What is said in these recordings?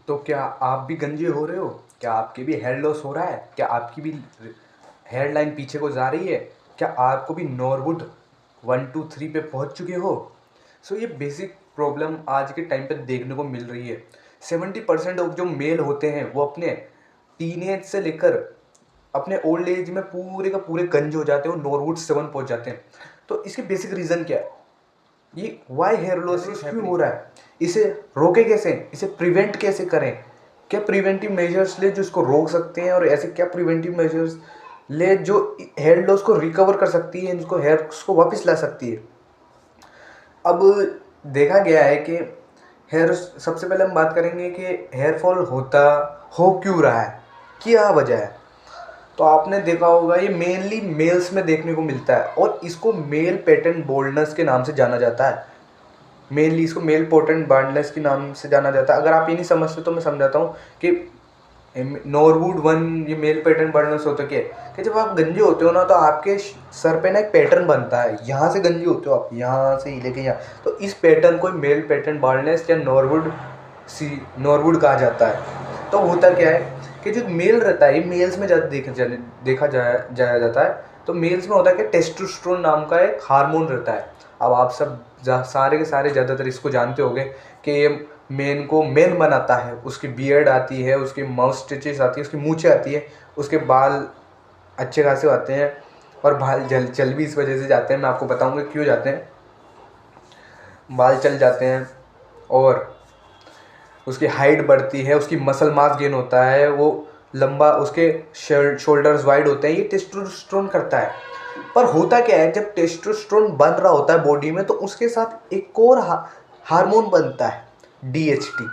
तो क्या आप भी गंजे हो रहे हो? क्या आपकी भी हेयर लॉस हो रहा है? क्या आपकी भी हेयर लाइन पीछे को जा रही है? क्या आपको भी नॉर्वुड 1 2 3 पे पहुंच चुके हो? ये बेसिक प्रॉब्लम आज के टाइम पे देखने को मिल रही है। 70% ऑफ जो मेल होते हैं वो अपने टीनेज से लेकर अपने ओल्ड एज में पूरे का पूरे गंज हो जाते हैं और नॉर्वुड 7 पहुंच जाते हैं। तो इसके बेसिक रीज़न क्या है? ये वाई हेयर लॉस क्यों हो रहा है? इसे रोके कैसे? इसे प्रिवेंट कैसे करें? क्या प्रिवेंटिव मेजर्स ले जो इसको रोक सकते हैं, और ऐसे क्या प्रिवेंटिव मेजर्स ले जो हेयर लॉस को रिकवर कर सकती है, इनको हेयर को वापस ला सकती है? अब देखा गया है कि हेयर सबसे पहले हम बात करेंगे कि हेयर फॉल होता हो क्यों रहा है, क्या वजह है। तो आपने देखा होगा ये मेनली मेल्स में देखने को मिलता है और इसको मेल पैटर्न बोल्डनेस के नाम से जाना जाता है। मेनली इसको मेल पोर्टेंट बार्डनेस के नाम से जाना जाता है। अगर आप ये नहीं समझते तो मैं समझाता हूँ कि नॉर्वुड 1 ये मेल पैटर्न बार्डनेस होता क्या है कि जब आप गंजे होते हो ना तो आपके सर पे ना एक पैटर्न बनता है। यहाँ से गंजे होते हो आप, यहाँ से ही लेके यहाँ, तो इस पैटर्न को मेल पैटर्न बार्डनेस या नॉर्वुड कहा जाता है। तो होता क्या है कि जो मेल रहता है ये मेल्स में ज़्यादा देखा जाया जाता है। तो मेल्स में होता है कि टेस्टोस्टेरोन नाम का एक हार्मोन रहता है। अब आप सब सारे के सारे ज़्यादातर इसको जानते होंगे कि ये मेन को मेन बनाता है। उसकी बियर्ड आती है, उसकी माउस्टेचेस आती है, उसकी मूछें आती है, उसके बाल अच्छे खासे आते हैं और बाल जल भी इस वजह से जाते हैं। मैं आपको बताऊंगा क्यों जाते हैं। बाल चल जाते हैं और उसकी हाइट बढ़ती है, उसकी मसल मास गेन होता है, वो लंबा, उसके शोल्डर्स वाइड होते हैं। ये टेस्टोस्टेरोन करता है। पर होता क्या है, जब टेस्टोस्टेरोन बन रहा होता है बॉडी में तो उसके साथ एक और हार्मोन बनता है, DHT.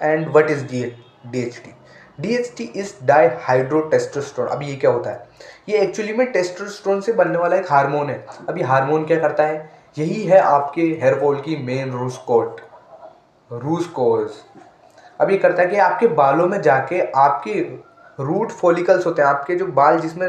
And what is DHT? DHT is dihydrotestosterone. अब ये क्या होता है? ये एक्चुअली में टेस्टोस्टेरोन से बनने वाला एक हार्मोन है। अब ये हार्मोन क्या करता है? यही है आपके हेयर फॉल की मेन रूट कॉज। अब ये करता है कि आपके बालों में जाके आपके रूट फॉलिकल्स होते हैं, आपके जो बाल जिसमें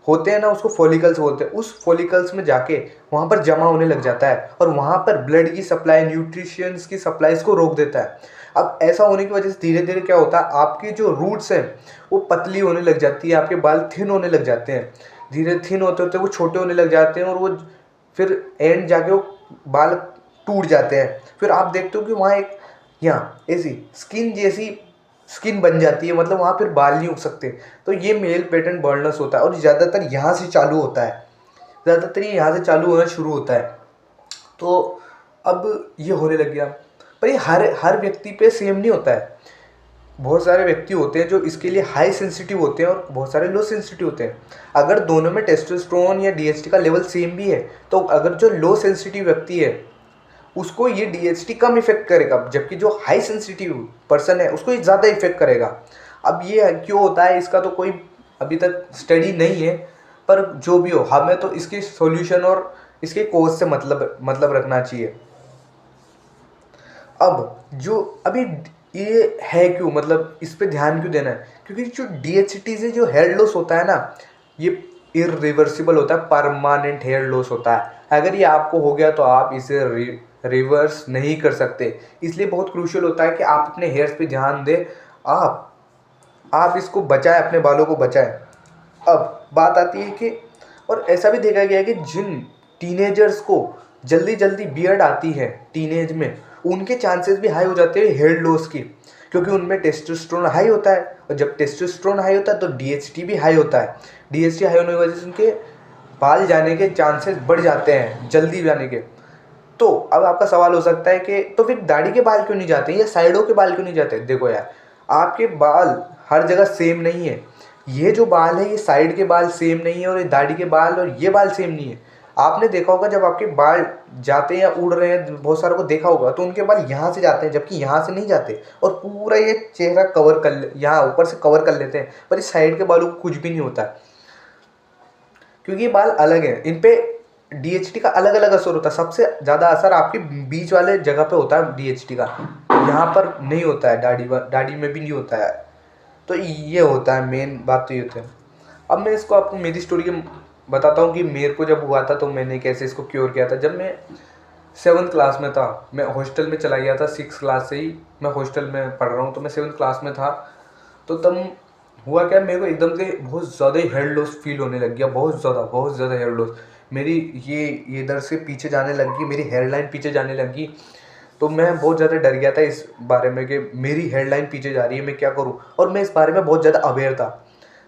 होते हैं ना उसको फॉलिकल्स बोलते हैं, उस फॉलिकल्स में जाके वहाँ पर जमा होने लग जाता है और वहाँ पर ब्लड की सप्लाई, न्यूट्रिशंस की सप्लाई को रोक देता है। अब ऐसा होने की वजह से धीरे धीरे क्या होता है, आपकी जो रूट्स हैं वो पतली होने लग जाती है, आपके बाल थिन होने लग जाते हैं। धीरे थिन होते होते वो छोटे होने लग जाते हैं और वो फिर एंड जाके वो बाल टूट जाते हैं। फिर आप देखते हो कि वहाँ एक यहाँ ऐसी स्किन जैसी स्किन बन जाती है, मतलब वहाँ फिर बाल नहीं उग सकते। तो ये मेल पैटर्न बर्नस होता है और ज़्यादातर यहाँ से चालू होता है, ज़्यादातर ये यहाँ से चालू होना शुरू होता है। तो अब ये होने लग गया। पर ये हर हर व्यक्ति पे सेम नहीं होता है। बहुत सारे व्यक्ति होते हैं जो इसके लिए हाई सेंसिटिव होते हैं और बहुत सारे लो सेंसिटिव होते हैं। अगर दोनों में टेस्टोस्टेरोन या डीएचटी का लेवल सेम भी है तो अगर जो लो सेंसिटिव व्यक्ति है उसको ये डीएचटी कम इफेक्ट करेगा, जबकि जो हाई सेंसिटिव पर्सन है उसको ये ज़्यादा इफेक्ट करेगा। अब ये क्यों होता है इसका तो कोई अभी तक स्टडी नहीं है, पर जो भी हो हमें तो इसके सॉल्यूशन और इसके कोज से मतलब रखना चाहिए। अब जो अभी ये है क्यों, मतलब इस पे ध्यान क्यों देना है? क्योंकि जो डीएचटी से जो हेयर लॉस होता है ना, ये इरिवर्सिबल होता है, परमानेंट हेयर लॉस होता है। अगर ये आपको हो गया तो आप इसे रिवर्स नहीं कर सकते। इसलिए बहुत क्रूशियल होता है कि आप अपने हेयर्स पे ध्यान दें, आप इसको बचाएं, अपने बालों को बचाएं। अब बात आती है कि और ऐसा भी देखा गया है कि जिन टीनेजर्स को जल्दी जल्दी बियर्ड आती है टीनेज में, उनके चांसेस भी हाई हो जाते हैं हेयर लॉस की, क्योंकि उनमें टेस्टोस्टेरोन हाई होता है और जब टेस्टोस्टेरोन हाई होता है तो डीएचटी भी हाई होता है। डीएचटी हाई होने की वजह से उनके बाल जाने के चांसेस बढ़ जाते हैं, जल्दी जाने के। तो अब आपका सवाल हो सकता है कि तो फिर दाढ़ी के बाल क्यों नहीं जाते या साइडों के बाल क्यों नहीं जाते? देखो यार, आपके बाल हर जगह सेम नहीं है। ये जो बाल है ये साइड के बाल सेम नहीं है और ये दाढ़ी के बाल और ये बाल सेम नहीं है। आपने देखा होगा जब आपके बाल जाते हैं या उड़ रहे हैं, बहुत सारों को देखा होगा, तो उनके बाल यहाँ से जाते हैं जबकि यहाँ से नहीं जाते और पूरा ये चेहरा कवर कर यहाँ ऊपर से कवर कर लेते हैं, पर इस साइड के बालों को कुछ भी नहीं होता क्योंकि ये बाल अलग हैं। इन पे डीएचटी का अलग अलग असर होता है। सबसे ज़्यादा असर आपके बीच वाले जगह पे होता है डीएचटी का, यहाँ पर नहीं होता है, दाढ़ी में भी नहीं होता है। तो ये होता है, मेन बात तो ये होता है। अब मैं इसको आपको मेरी स्टोरी के बताता हूँ कि मेरे को जब हुआ था तो मैंने कैसे इसको क्योर किया था। जब मैं 7th क्लास में था, मैं हॉस्टल में चला गया था। 6 क्लास से ही मैं हॉस्टल में पढ़ रहा हूँ, तो मैं 7th क्लास में था। तो तब हुआ क्या, मेरे को एकदम से बहुत ज़्यादा ही हेयर लॉस फील होने लग गया, बहुत ज़्यादा हेयर लॉस। मेरी ये इधर से पीछे जाने लग गई, मेरी हेयर लाइन पीछे जाने लगी। तो मैं बहुत ज़्यादा डर गया था इस बारे में कि मेरी हेयर लाइन पीछे जा रही है, मैं क्या करूँ। और मैं इस बारे में बहुत ज़्यादा अवेयर था,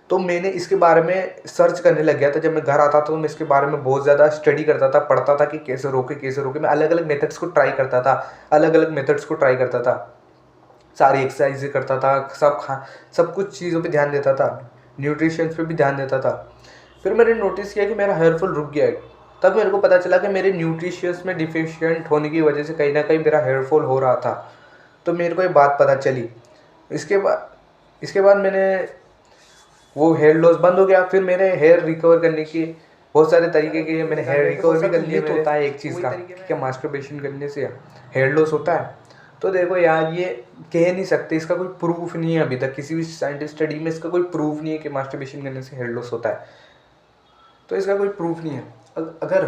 तो मैंने इसके बारे में सर्च करने लग गया था। जब मैं घर आता था तो मैं इसके बारे में बहुत ज़्यादा स्टडी करता था, पढ़ता था कि कैसे रोके। मैं अलग अलग मेथड्स को ट्राई करता था, सारी एक्सरसाइज करता था, सब कुछ चीज़ों पे ध्यान देता था, न्यूट्रिशन पे भी ध्यान देता था। फिर मैंने नोटिस किया कि मेरा हेयर फॉल रुक गया है। तब मेरे को पता चला कि मेरे न्यूट्रिशियस में डिफिशिएंट होने की वजह से कहीं ना कहीं मेरा हेयर फॉल हो रहा था। तो मेरे को ये बात पता चली। इसके बाद मैंने वो हेयर लॉस बंद हो गया। फिर मेरे हेयर रिकवर करने की बहुत सारे तरीके के मैंने हेयर रिकवर भी कर लिए। तो होता है एक चीज़ का कि क्या मास्टरबेशन करने से हेयर लॉस होता है। तो देखो यार, ये कह नहीं सकते, इसका कोई प्रूफ नहीं है अभी तक, किसी भी साइंटिस्ट स्टडी में इसका कोई प्रूफ नहीं है कि मास्टरबेशन करने से हेयर लॉस होता है। तो इसका कोई प्रूफ नहीं है। अगर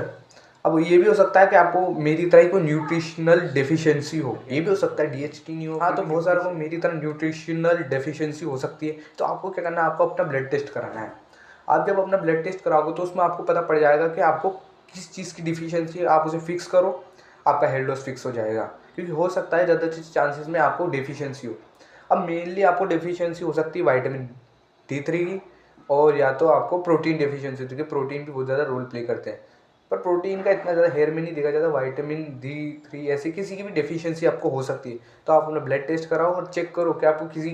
अब ये भी हो सकता है कि आपको मेरी तरह कोई न्यूट्रिशनल डेफिशिएंसी हो, ये भी हो सकता है, डीएचटी नहीं हो। हाँ, तो बहुत सारों को मेरी तरह न्यूट्रिशनल डेफिशिएंसी हो सकती है। तो आपको क्या करना है, आपको अपना ब्लड टेस्ट कराना है। आप जब अपना ब्लड टेस्ट कराओगे तो उसमें आपको पता पड़ जाएगा कि आपको किस चीज़ की डिफिशियंसी है। आप उसे फिक्स करो, आपका हेयर लॉस फिक्स हो जाएगा। क्योंकि हो सकता है ज़्यादा चांसेस में आपको डेफिशिएंसी हो। अब मेनली आपको डेफिशिएंसी हो सकती है विटामिन D3 की, और या तो आपको प्रोटीन डेफिशिएंसी, क्योंकि प्रोटीन भी बहुत ज़्यादा रोल प्ले करते हैं। पर प्रोटीन का इतना ज़्यादा हेयर में नहीं देखा जाता। विटामिन D3 ऐसी किसी की भी डेफिशिएंसी आपको हो सकती है। तो आप अपना ब्लड टेस्ट कराओ और चेक करो कि आपको किसी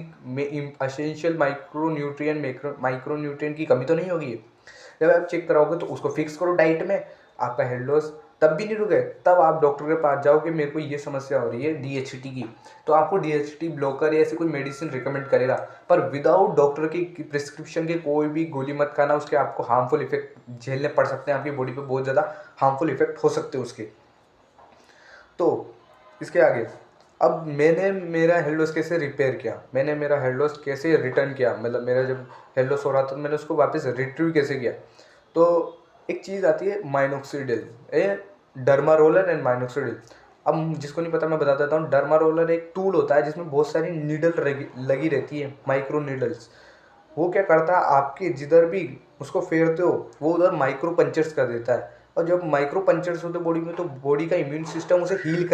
एसेंशियल माइक्रो न्यूट्रिएंट की कमी तो नहीं होगी। जब आप चेक कराओगे तो उसको फिक्स करो डाइट में। आपका हेयर लॉस तब भी नहीं रुके, तब आप डॉक्टर के पास जाओ कि मेरे को ये समस्या हो रही है डीएचटी की। तो आपको डीएचटी ब्लॉकर या ऐसी कोई मेडिसिन रिकमेंड करेगा, पर विदाउट डॉक्टर की प्रिस्क्रिप्शन के कोई भी गोली मत खाना। उसके आपको हार्मफुल इफेक्ट झेलने पड़ सकते हैं, आपकी बॉडी पे बहुत ज़्यादा हार्मफुल इफेक्ट हो सकते हैं उसके। तो इसके आगे, अब मैंने मेरा हेयर लॉस कैसे रिपेयर किया, मैंने मेरा हेयर लॉस कैसे रिटर्न किया, मतलब मेरा जब हेयर लॉस हो रहा था तो मैंने उसको वापस रिट्रीव कैसे किया। तो एक चीज़ आती है माइनॉक्सिडिल, डर्मा रोलर एंड माइनॉक्सिडिल। अब जिसको नहीं पता मैं बता देता हूँ। डर्मा रोलर एक टूल होता है जिसमें बहुत सारी नीडल लगी रहती है, माइक्रो नीडल्स। वो क्या करता है, आपके जिधर भी उसको फेरते हो वो उधर माइक्रो पंचर्स कर देता है। और जब माइक्रो पंचर्स होते बॉडी में, तो बॉडी का इम्यून सिस्टम उसे हील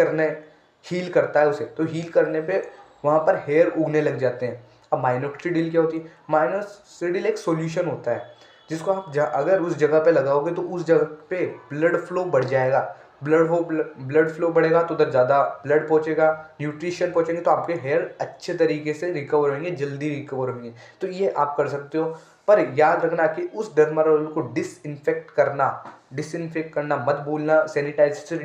करता है उसे। तो हील करने पे वहाँ पर हेयर उगने लग जाते हैं। अब माइनॉक्सिडिल क्या होती है, माइनॉक्सिडिल एक सॉल्यूशन होता है जिसको आप अगर उस जगह पे लगाओगे तो उस जगह पे ब्लड फ्लो बढ़ जाएगा। ब्लड फ्लो बढ़ेगा तो उधर ज़्यादा ब्लड पहुंचेगा, न्यूट्रिशन पहुंचेंगे, तो आपके हेयर अच्छे तरीके से रिकवर होंगे, जल्दी रिकवर होंगे। तो ये आप कर सकते हो। पर याद रखना कि उस डर्मा रोलर को डिसइंफेक्ट करना मत भूलना। सैनिटाइजर से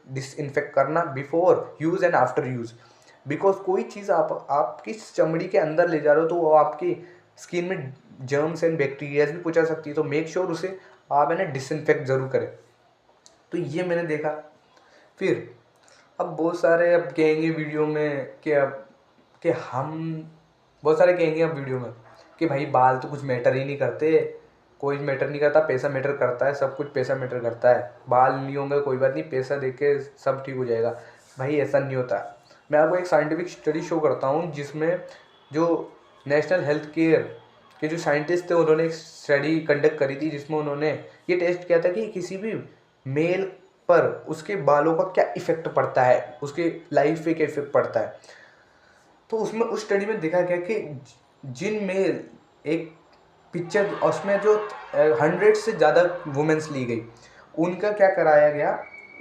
डिसइंफेक्ट करना before use and after use. Because कोई चीज़ आप आपकी चमड़ी के अंदर ले जा रहे हो तो वो आपकी स्किन में जर्म्स एंड बैक्टीरियाज भी पहुंचा सकती है। तो मेक श्योर उसे आप है ना डिसइंफेक्ट ज़रूर करें। तो ये मैंने देखा। फिर अब बहुत सारे अब कहेंगे वीडियो में कि बहुत सारे कहेंगे अब वीडियो में कि भाई बाल तो कुछ मैटर ही नहीं करते, कोई मैटर नहीं करता, पैसा मैटर करता है, सब कुछ पैसा मैटर करता है। बाल नहीं होंगे कोई बात नहीं, पैसा दे के सब ठीक हो जाएगा। भाई ऐसा नहीं होता। मैं आपको एक साइंटिफिक स्टडी शो करता हूँ जिसमें जो नेशनल हेल्थ केयर के जो साइंटिस्ट थे उन्होंने एक स्टडी कंडक्ट करी थी, जिसमें उन्होंने ये टेस्ट किया था कि किसी भी मेल पर उसके बालों का क्या इफेक्ट पड़ता है, उसके लाइफ पे क्या इफेक्ट पड़ता है। तो उसमें उस स्टडी में देखा गया कि जिन मेल एक पिक्चर उसमें जो 100 से ज़्यादा वुमेन्स ली गई, उनका क्या कराया गया,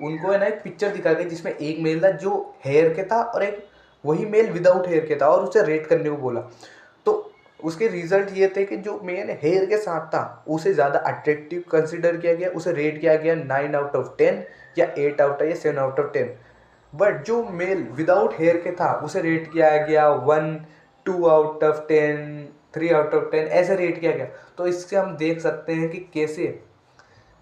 उनको है ना एक पिक्चर दिखाया गया जिसमें एक मेल था जो हेयर के था और एक वही मेल विदाउट हेयर के था, और उसे रेट करने को बोला। तो उसके रिजल्ट ये थे कि जो मेल हेयर के साथ था उसे ज़्यादा अट्रैक्टिव कंसिडर किया गया, उसे रेट किया गया 9/10 या 8/10 या 7/10। बट जो मेल विदाउट हेयर के था उसे रेट किया गया 1, 2/10, 3/10, ऐसे रेट किया गया। तो इससे हम देख सकते हैं कि कैसे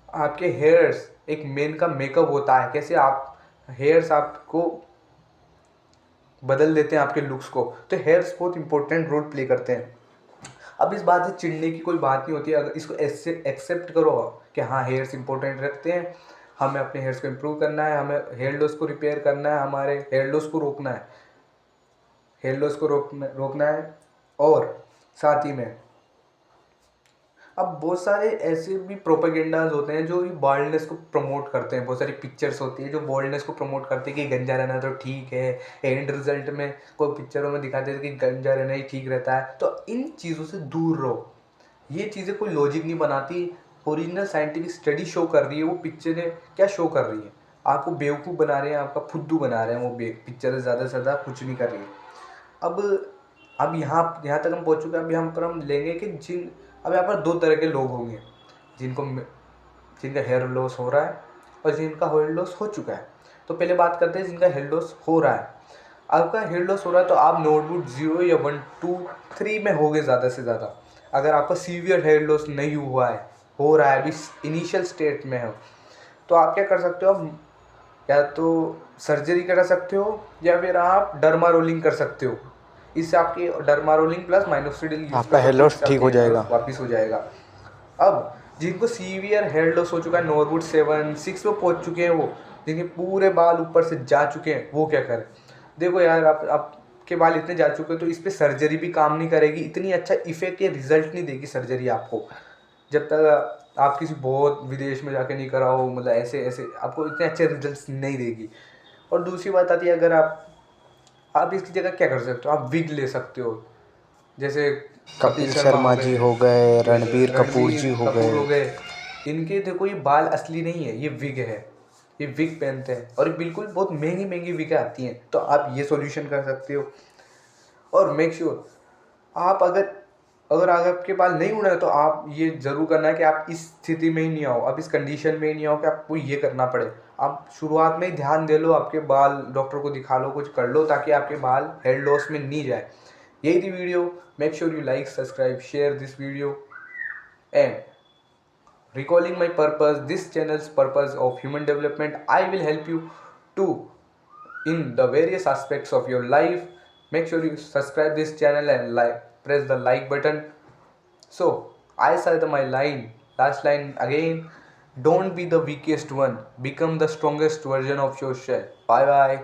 आपके हेयर्स एक मेन का मेकअप होता है, कैसे आप हेयर्स आपको बदल देते हैं आपके लुक्स को। तो हेयर्स बहुत इंपॉर्टेंट रोल प्ले करते हैं। अब इस बात से चिढ़ने की कोई बात नहीं होती है अगर इसको ऐसे एक्सेप्ट करो कि हाँ हेयर्स इंपॉर्टेंट रखते हैं, हमें अपने हेयर्स को इम्प्रूव करना है, हमें हेयर लॉस को रिपेयर करना है, हमारे हेयर लॉस को रोकना है, हेयर लॉस को रोकना है। और साथ ही में अब बहुत सारे ऐसे भी प्रोपेगेंडाज होते हैं जो बाल्डनेस को प्रमोट करते हैं। बहुत सारी पिक्चर्स होती है जो बाल्डनेस को प्रमोट करती है कि गंजा रहना तो ठीक है, एंड रिजल्ट में कोई पिक्चरों में दिखाते हैं कि गंजा रहना ही ठीक रहता है। तो इन चीज़ों से दूर रहो, ये चीज़ें कोई लॉजिक नहीं बनाती। ओरिजिनल साइंटिफिक स्टडी शो कर रही है, वो पिक्चरें क्या शो कर रही है, आपको बेवकूफ़ बना रहे हैं, आपका फुद्दू बना रहे हैं। वो पिक्चर ज़्यादा से ज़्यादा कुछ नहीं कर रही है। अब यहाँ यहाँ तक हम पहुँच चुके हैं। अब यहाँ पर हम लेंगे कि अब यहाँ पर दो तरह के लोग होंगे, जिनका हेयर लॉस हो रहा है और जिनका हेयर लॉस हो चुका है। तो पहले बात करते हैं जिनका हेयर लॉस हो रहा है। आपका हेयर लॉस हो रहा है तो आप नोटबुक 0 या 1 2 3 में होगे ज़्यादा से ज़्यादा। अगर आपका सीवियर हेयर लॉस नहीं हुआ है, हो रहा है, अभी इनिशियल स्टेट में हो, तो आप क्या कर सकते हो, या तो सर्जरी करा सकते हो या फिर आप डर्मा रोलिंग कर सकते हो। इससे आपकी डर्मा रोलिंग प्लस माइनोक्सिडिल यूज आपका हेयर लॉस ठीक हो जाएगा। वापिस हो जाएगा। अब जिनको सीवियर हेयर लॉस हो चुका है, नॉर्वुड 7 6 में पहुंच चुके हैं, वो जिनके पूरे बाल ऊपर से जा चुके हैं, वो क्या करें। देखो यार, आपके बाल इतने जा चुके हैं तो इस पर सर्जरी भी काम नहीं करेगी, इतनी अच्छा इफेक्ट या रिजल्ट नहीं देगी सर्जरी आपको, जब तक आप किसी बहुत विदेश में जाके नहीं कराओ। मतलब ऐसे ऐसे आपको इतने अच्छे रिजल्ट्स नहीं देगी। और दूसरी बात आती है, अगर आप इसकी जगह क्या कर सकते हो, आप विग ले सकते हो। जैसे कपिल शर्मा जी हो गए, रणबीर कपूर जी हो कपूर हो गए। गए। इनके देखो ये बाल असली नहीं है, ये विग है, ये विग पहनते हैं और बिल्कुल बहुत महंगी महंगी विग आती हैं। तो आप ये सॉल्यूशन कर सकते हो। और मेक श्योर आप अगर आपके बाल नहीं उड़ रहे तो आप ये जरूर करना है कि आप इस स्थिति में ही नहीं आओ, आप इस कंडीशन में ही नहीं आओ कि आपको ये करना पड़े। आप शुरुआत में ही ध्यान दे लो, आपके बाल डॉक्टर को दिखा लो, कुछ कर लो ताकि आपके बाल हेयर लॉस में नहीं जाए। यही थी video. Make sure you like, subscribe, share this video and recalling my purpose, this channel's purpose of human development. I will help you to in the various aspects of your life. Make sure you subscribe this channel and press the like button. So I said my last line again. Don't be the weakest one, become the strongest version of yourself. Bye bye.